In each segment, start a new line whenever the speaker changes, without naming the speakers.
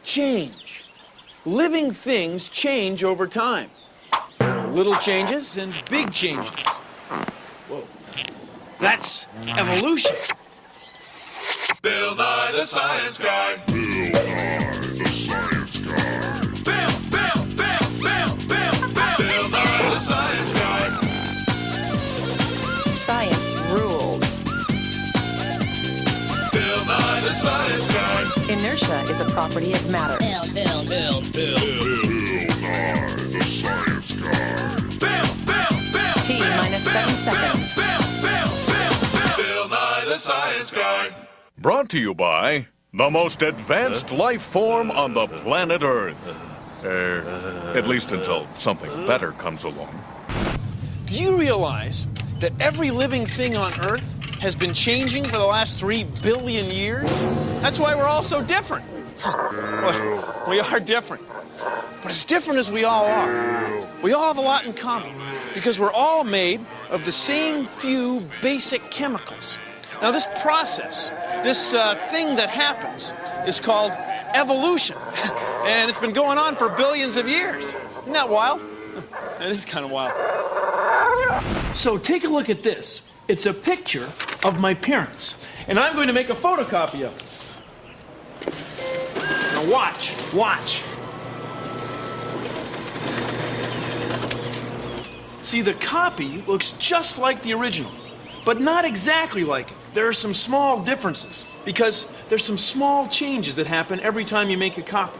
change. Living things change over time. There are little changes and big changes. Whoa. That's evolution.
Bill Nye the Science Guy. Bill Nye the Science Guy. Bill Nye the Science Guy.
Science rules.
Bill Nye the Science Guy.
Inertia is a property of matter.
Bill Nye the Science Guy. Bill.
T minus 7 seconds.
Bill Nye the Science Guy.
Brought to you by the most advanced life form on the planet Earth. At least until something better comes along.
Do you realize that every living thing on Earth has been changing for the last 3 billion years? That's why we're all so different. Well, we are different. But as different as we all are, we all have a lot in common because we're all made of the same few basic chemicals. Now, this process, this thing that happens, is called evolution. And it's been going on for billions of years. Isn't that wild? That is kind of wild. So take a look at this. It's a picture of my parents. And I'm going to make a photocopy of it. Now watch. See, the copy looks just like the original, but not exactly like it. There are some small differences because there's some small changes that happen every time you make a copy.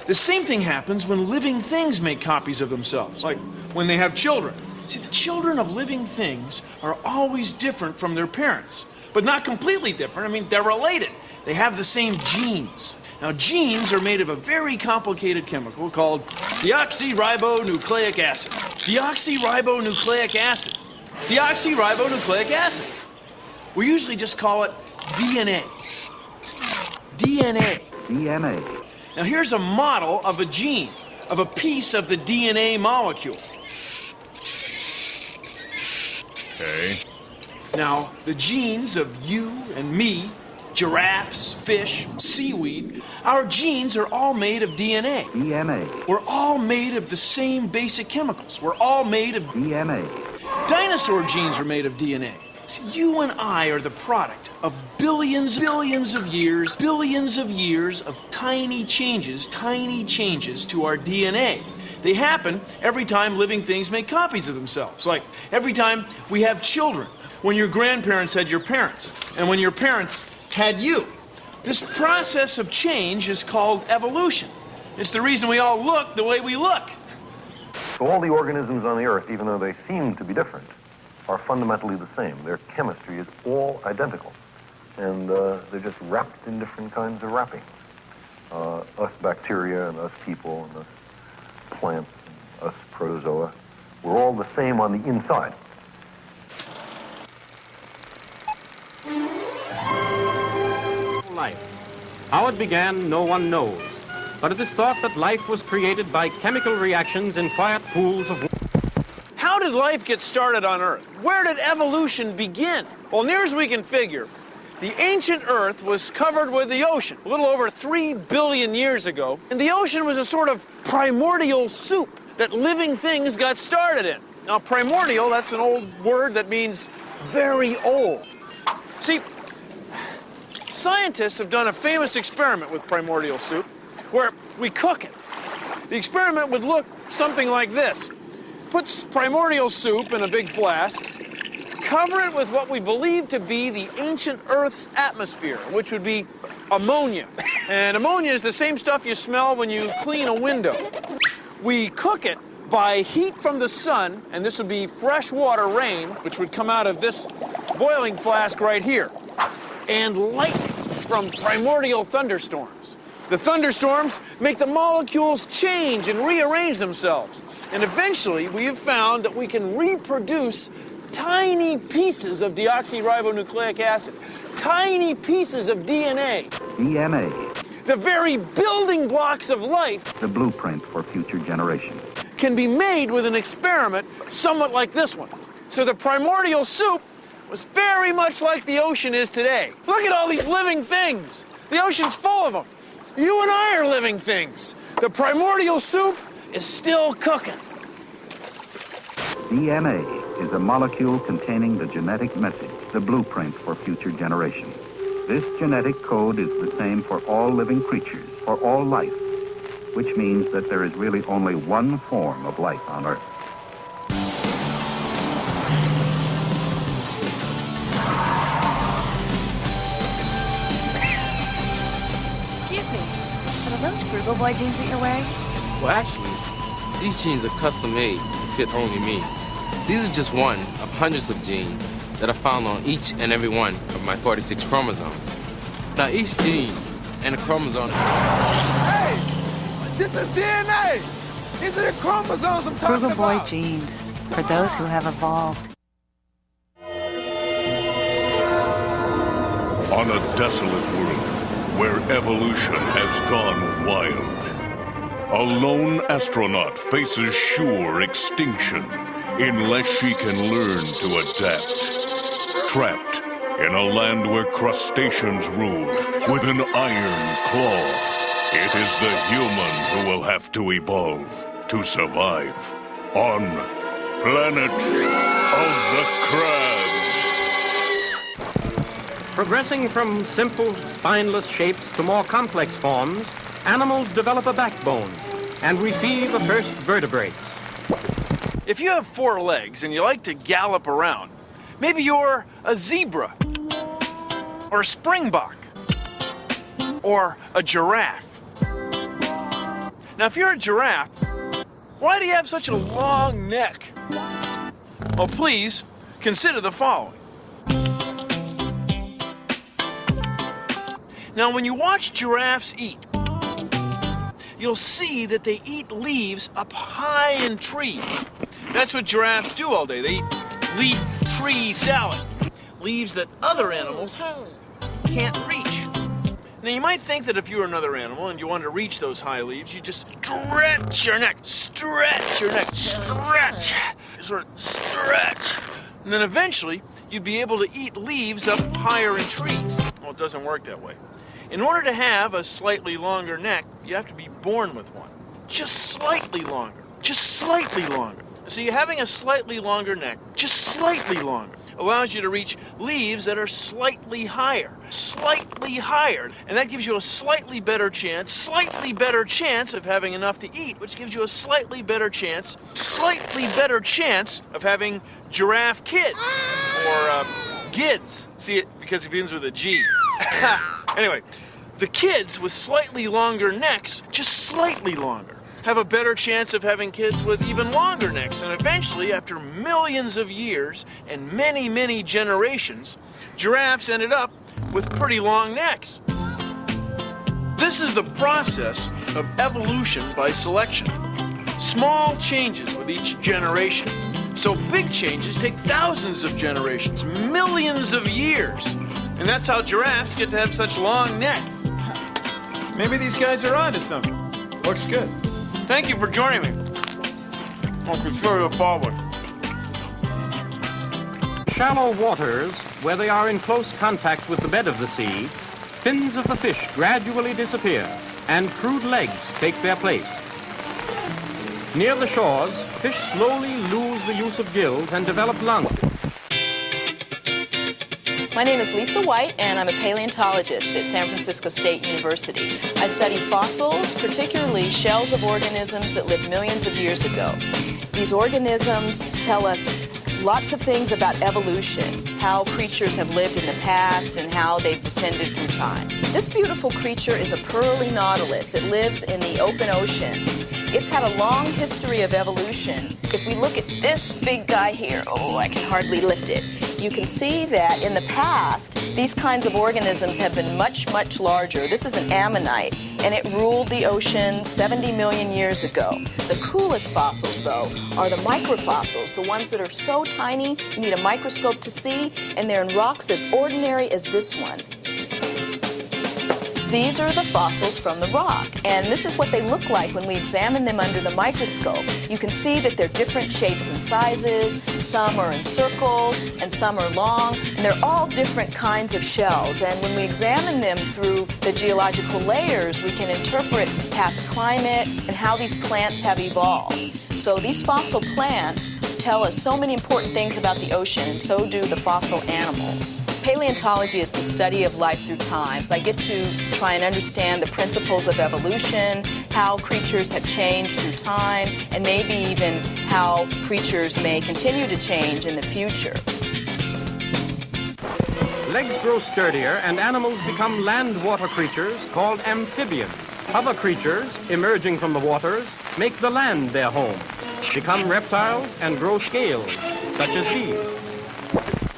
The same thing happens when living things make copies of themselves, like when they have children. See, the children of living things are always different from their parents, but not completely different. I mean, they're related. They have the same genes. Now, genes are made of a very complicated chemical called deoxyribonucleic acid. Deoxyribonucleic acid. Deoxyribonucleic acid. We usually just call it DNA. DNA. Now, here's a model of a gene, of a piece of the DNA molecule.
Okay.
Now, the genes of you and me, giraffes, fish, seaweed, our genes are all made of DNA. We're all made of the same basic chemicals. We're all made of Dinosaur genes are made of DNA. See, you and I are the product of billions of years of tiny changes to our DNA. They happen every time living things make copies of themselves. Like every time we have children, when your grandparents had your parents, and when your parents had you. This process of change is called evolution. It's the reason we all look the way we look.
So all the organisms on the Earth, even though they seem to be different, are fundamentally the same. Their chemistry is all identical. And they're just wrapped in different kinds of wrappings. Us bacteria and us people and us plants and us protozoa, we're all the same on the inside.
Life. How it began, no one knows. But it is thought that life was created by chemical reactions in quiet pools of water.
How did life get started on Earth? Where did evolution begin? Well, near as we can figure, the ancient Earth was covered with the ocean a little over 3 billion years ago. And the ocean was a sort of primordial soup that living things got started in. Now, primordial, that's an old word that means very old. See, scientists have done a famous experiment with primordial soup where we cook it. The experiment would look something like this. Put primordial soup in a big flask, cover it with what we believe to be the ancient Earth's atmosphere, which would be ammonia. And ammonia is the same stuff you smell when you clean a window. We cook it by heat from the sun, and this would be freshwater rain, which would come out of this boiling flask right here, and lightning from primordial thunderstorms. The thunderstorms make the molecules change and rearrange themselves. And eventually, we have found that we can reproduce tiny pieces of deoxyribonucleic acid, tiny pieces of DNA. The very building blocks of life,
the blueprint for future generations,
can be made with an experiment somewhat like this one. So the primordial soup was very much like the ocean is today. Look at all these living things. The ocean's full of them. You and I are living things. The primordial soup is still cooking.
DNA is a molecule containing the genetic message, the blueprint for future generations. This genetic code is the same for all living creatures, for all life, which means that there is really only one form of life on Earth.
Excuse me, are those Frugal Boy jeans that you're wearing?
Well, actually, these jeans are custom made to fit only me. These are just one of hundreds of genes that are found on each and every one of my 46 chromosomes. Now, each gene and a chromosome...
Hey! This is DNA! These are the chromosomes I'm talking
Frugal Boy
about!
genes, for those who have evolved.
On a desolate world where evolution has gone wild, a lone astronaut faces sure extinction unless she can learn to adapt. Trapped in a land where crustaceans rule with an iron claw, it is the human who will have to evolve to survive on Planet of the Crabs.
Progressing from simple, spineless shapes to more complex forms, animals develop a backbone and receive the first vertebrates.
If you have 4 legs and you like to gallop around, maybe you're a zebra, or a springbok, or a giraffe. Now, if you're a giraffe, why do you have such a long neck? Well, please consider the following. Now, when you watch giraffes eat, you'll see that they eat leaves up high in trees. That's what giraffes do all day. They eat leaf tree salad, leaves that other animals can't reach. Now, you might think that if you were another animal and you wanted to reach those high leaves, you just stretch your neck, stretch, sort of stretch. And then eventually, you'd be able to eat leaves up higher in trees. Well, it doesn't work that way. In order to have a slightly longer neck, you have to be born with one. Just slightly longer. Just slightly longer. See, having a slightly longer neck, just slightly longer, allows you to reach leaves that are slightly higher. Slightly higher. And that gives you a slightly better chance of having enough to eat, which gives you a slightly better chance of having giraffe kids. Or gids. See it because it begins with a G. Anyway, the kids with slightly longer necks, just slightly longer, have a better chance of having kids with even longer necks. And eventually, after millions of years and many, many generations, giraffes ended up with pretty long necks. This is the process of evolution by selection. Small changes with each generation. So big changes take thousands of generations, millions of years. And that's how giraffes get to have such long necks.
Maybe these guys are onto something. Looks good.
Thank you for joining me. I'll consider the following.
Shallow waters, where they are in close contact with the bed of the sea, fins of the fish gradually disappear and crude legs take their place. Near the shores, fish slowly lose the use of gills and develop lungs.
My name is Lisa White, and I'm a paleontologist at San Francisco State University. I study fossils, particularly shells of organisms that lived millions of years ago. These organisms tell us lots of things about evolution, how creatures have lived in the past and how they've descended through time. This beautiful creature is a pearly nautilus. It lives in the open oceans. It's had a long history of evolution. If we look at this big guy here, oh, I can hardly lift it. You can see that in the past, these kinds of organisms have been much, much larger. This is an ammonite, and it ruled the ocean 70 million years ago. The coolest fossils, though, are the microfossils, the ones that are so tiny you need a microscope to see, and they're in rocks as ordinary as this one. These are the fossils from the rock, and this is what they look like when we examine them under the microscope. You can see that they're different shapes and sizes. Some are in circles, and some are long, and they're all different kinds of shells. And when we examine them through the geological layers, we can interpret past climate and how these plants have evolved. So these fossil plants tell us so many important things about the ocean, and so do the fossil animals. Paleontology is the study of life through time. I get to try and understand the principles of evolution, how creatures have changed through time, and maybe even how creatures may continue to change in the future.
Legs grow sturdier and animals become land-water creatures called amphibians. Other creatures, emerging from the waters, make the land their home, become reptiles and grow scales, such as these.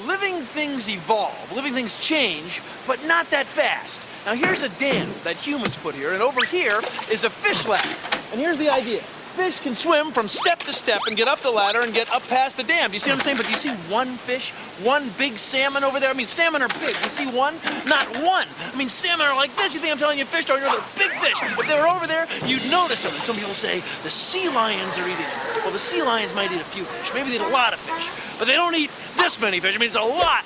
Living things evolve, living things change, but not that fast. Now here's a dam that humans put here, and over here is a fish ladder. And here's the idea. Fish can swim from step to step and get up the ladder and get up past the dam. Do you see what I'm saying? But do you see one fish? One big salmon over there? I mean, salmon are big. You see one? Not one. I mean, salmon are like this. You think I'm telling you fish are? They're big fish. If they were over there, you'd notice them. And some people say the sea lions are eating them. Well, the sea lions might eat a few fish. Maybe they eat a lot of fish. But they don't eat this many fish. I mean, it's a lot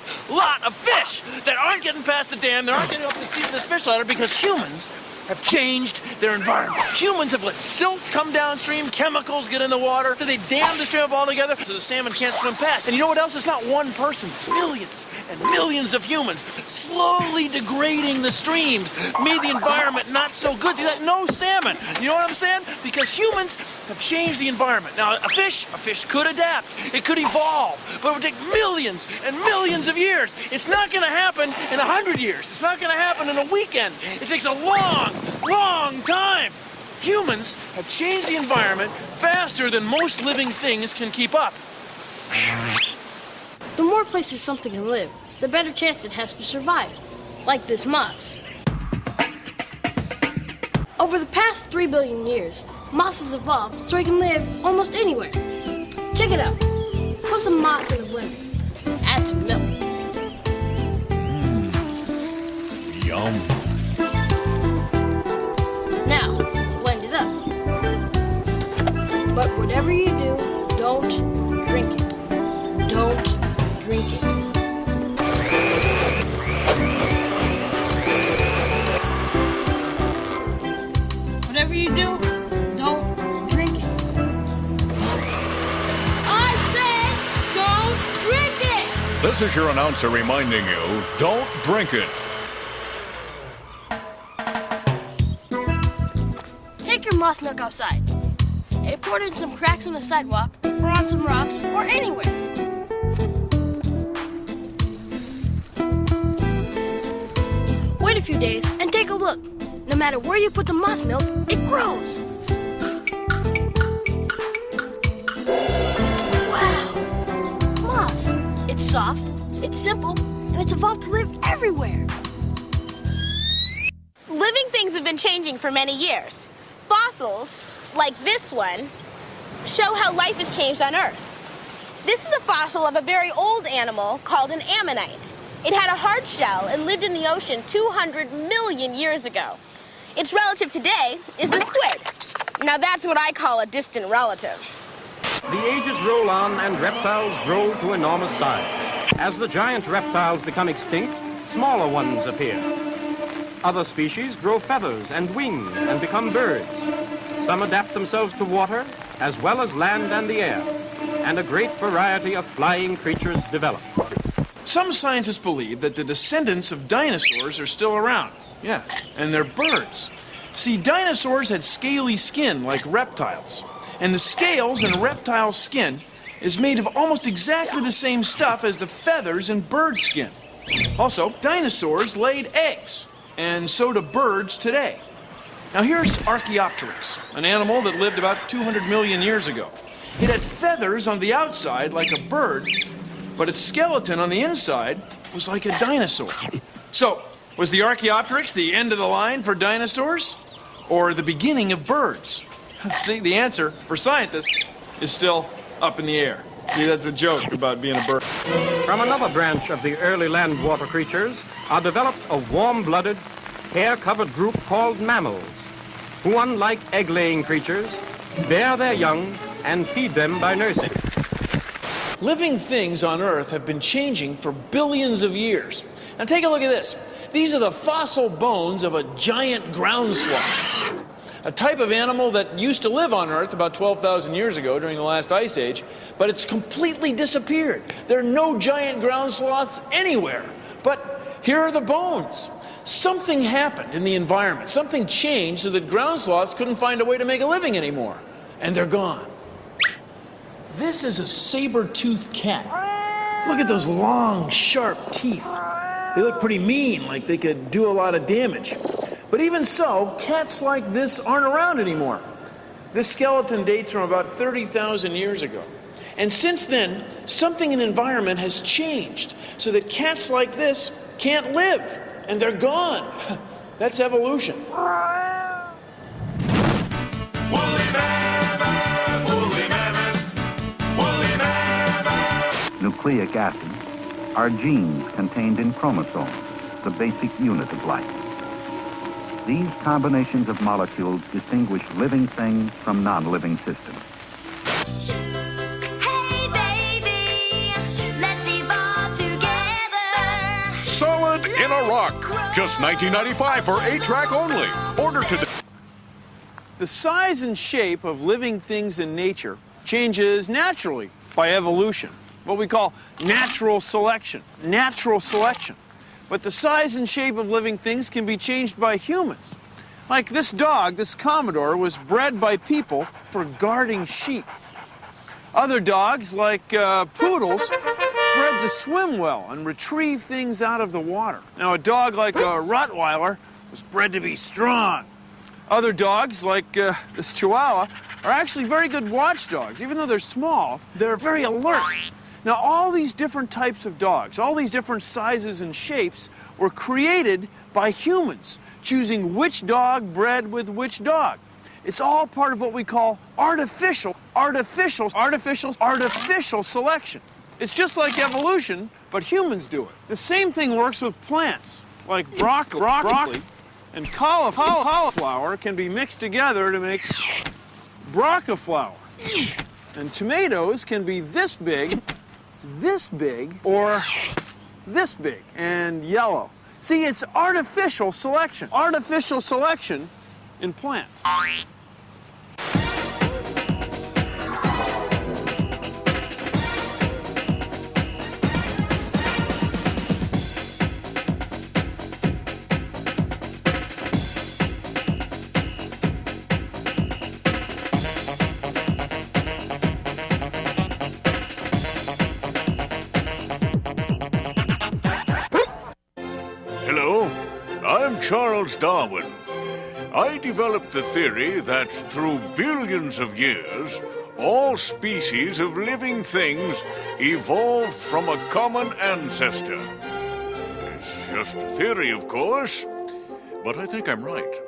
of fish that aren't getting past the dam. They aren't getting up the seat of this fish ladder because humans have changed their environment. Humans have let silt come downstream, chemicals get in the water, they dam the stream up altogether so the salmon can't swim past. And you know what else? It's not one person, millions and millions of humans slowly degrading the streams, made the environment not so good. See that? No salmon. You know what I'm saying? Because humans have changed the environment. Now, a fish could adapt. It could evolve, but it would take millions and millions of years. It's not going to happen in 100 years. It's not going to happen in a weekend. It takes a long time. Humans have changed the environment faster than most living things can keep up.
The more places something can live, the better chance it has to survive, like this moss. Over the past 3 billion years, moss has evolved so it can live almost anywhere. Check it out. Put some moss in the blender. Add some milk.
Yum.
Now, blend it up. But whatever you do, don't drink it. Don't drink it. Whatever you do, don't drink it. I said, don't drink it!
This is your announcer reminding you, don't drink it.
Take your moss milk outside and pour it in some cracks on the sidewalk or on some rocks or anywhere. Wait a few days and take a look. No matter where you put the moss milk, it grows. Wow! Moss. It's soft, it's simple, and it's evolved to live everywhere.
Living things have been changing for many years. Fossils, like this one, show how life has changed on Earth. This is a fossil of a very old animal called an ammonite. It had a hard shell and lived in the ocean 200 million years ago. Its relative today is the squid. Now that's what I call a distant relative.
The ages roll on and reptiles grow to enormous size. As the giant reptiles become extinct, smaller ones appear. Other species grow feathers and wings and become birds. Some adapt themselves to water, as well as land and the air. And a great variety of flying creatures develop.
Some scientists believe that the descendants of dinosaurs are still around. Yeah, and they're birds. See, dinosaurs had scaly skin like reptiles. And the scales in a reptile's skin is made of almost exactly the same stuff as the feathers in bird skin. Also, dinosaurs laid eggs, and so do birds today. Now here's Archaeopteryx, an animal that lived about 200 million years ago. It had feathers on the outside like a bird, but its skeleton on the inside was like a dinosaur. So, was the Archaeopteryx the end of the line for dinosaurs? Or the beginning of birds? See, the answer for scientists is still up in the air. See, that's a joke about being a bird.
From another branch of the early land-water creatures are developed a warm-blooded, hair-covered group called mammals, who, unlike egg-laying creatures, bear their young and feed them by nursing.
Living things on Earth have been changing for billions of years. Now take a look at this. These are the fossil bones of a giant ground sloth, a type of animal that used to live on Earth about 12,000 years ago during the last ice age, but it's completely disappeared. There are no giant ground sloths anywhere, but here are the bones. Something happened in the environment. Something changed so that ground sloths couldn't find a way to make a living anymore, and they're gone. This is a saber-toothed cat. Look at those long, sharp teeth. They look pretty mean, like they could do a lot of damage. But even so, cats like this aren't around anymore. This skeleton dates from about 30,000 years ago. And since then, something in the environment has changed so that cats like this can't live, and they're gone. That's evolution.
Nucleic acids are genes contained in chromosomes, the basic unit of life. These combinations of molecules distinguish living things from non-living systems.
Hey baby, let's evolve together.
Solid in a Rock. Just $19.95 for 8-track only. Order today.
The size and shape of living things in nature changes naturally by evolution, what we call natural selection. Natural selection. But the size and shape of living things can be changed by humans. Like this dog, this Commodore, was bred by people for guarding sheep. Other dogs, like poodles, bred to swim well and retrieve things out of the water. Now, a dog like a Rottweiler was bred to be strong. Other dogs, like this Chihuahua, are actually very good watchdogs. Even though they're small, they're very alert. Now, all these different types of dogs, all these different sizes and shapes were created by humans, choosing which dog bred with which dog. It's all part of what we call artificial selection. It's just like evolution, but humans do it. The same thing works with plants, like broccoli and cauliflower can be mixed together to make broccaflower. And tomatoes can be this big, or this big, and yellow. See, it's artificial selection. Artificial selection in plants.
Hello, I'm Charles Darwin. I developed the theory that through billions of years, all species of living things evolved from a common ancestor. It's just a theory, of course, but I think I'm right.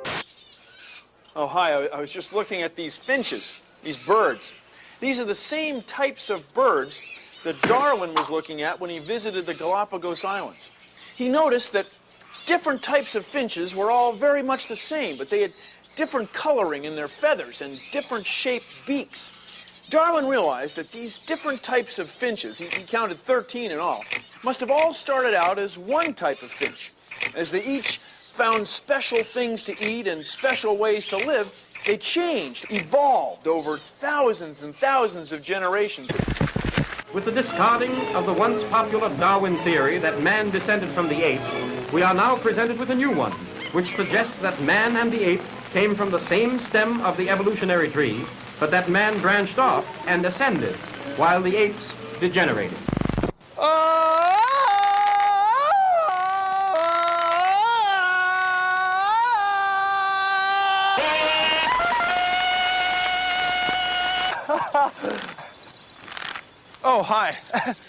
Oh, hi. I was just looking at these finches, these birds. These are the same types of birds that Darwin was looking at when he visited the Galapagos Islands. He noticed that different types of finches were all very much the same, but they had different coloring in their feathers and different shaped beaks. Darwin realized that these different types of finches, he counted 13 in all, must have all started out as one type of finch. As they each found special things to eat and special ways to live, they changed, evolved over thousands and thousands of generations.
With the discarding of the once popular Darwin theory that man descended from the ape, we are now presented with a new one, which suggests that man and the ape came from the same stem of the evolutionary tree, but that man branched off and ascended, while the apes degenerated.
Oh, hi.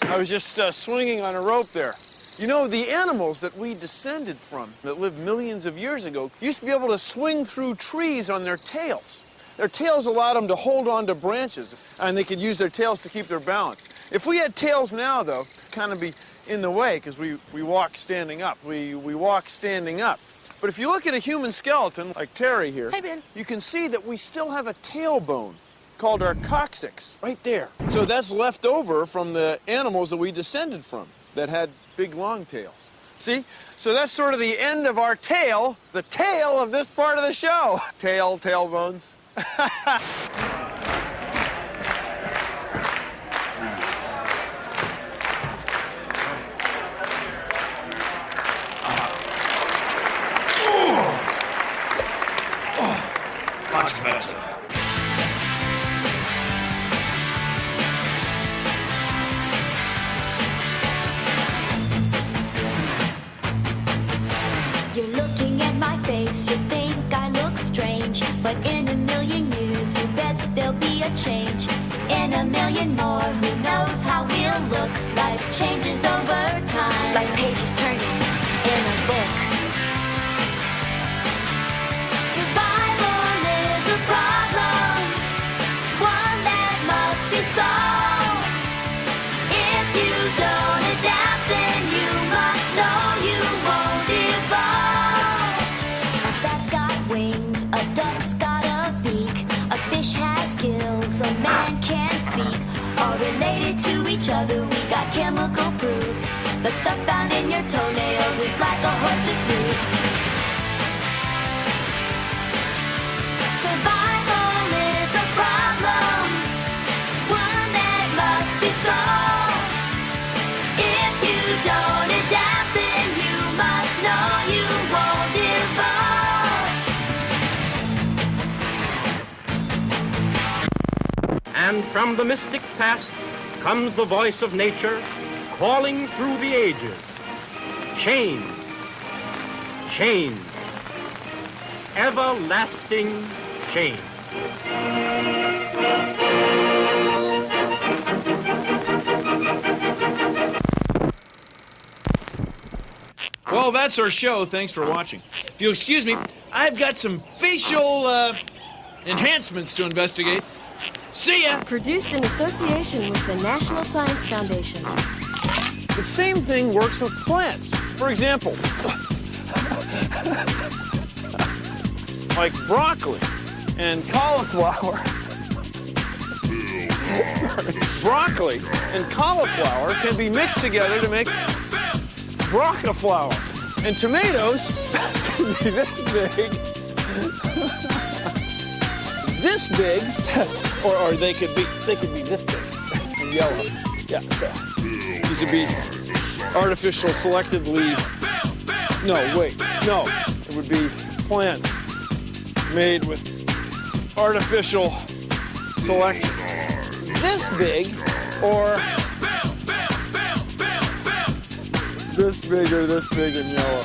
I was just swinging on a rope there. You know, the animals that we descended from, that lived millions of years ago, used to be able to swing through trees on their tails. Their tails allowed them to hold on to branches, and they could use their tails to keep their balance. If we had tails now, though, kind of be in the way, because we walk standing up. We walk standing up. But if you look at a human skeleton, like Terry here,
Hey, Ben.
you can see that we still have a tailbone called our coccyx right there. So that's left over from the animals that we descended from that had big long tails. See? So that's sort of the end of our tail, the tail of this part of the show. Tailbones.
Much better.
You're looking at my face, you think I look strange. But in a million years, you bet there'll be a change. In a million more, who knows how we'll look. Life changes over time, like pages turning in a book. Survival is a problem, one that must be solved. If you don't adapt, then you must know you won't evolve. A bat's got wings, a duck's got a beak, a fish has gills, a man can't speak. All related to each other, we got chemical proof. The stuff found in your toenails is like a horse's hoof. Survival is a problem, one that must be solved. If you don't adapt, then you must know you won't evolve.
And from the mystic past comes the voice of nature calling through the ages. Change, change, everlasting change.
Well, that's our show. Thanks for watching. If you'll excuse me, I've got some facial enhancements to investigate. See ya!
Produced in association with the National Science Foundation.
The same thing works with plants. For example, like broccoli and cauliflower. Broccoli and cauliflower can be mixed together to make broccaflower. And tomatoes can be this big, or they could be this big and yellow. Yeah, so these would be artificial selected leaf. No, wait, no, it would be plants made with artificial selection. This big, or this big and yellow.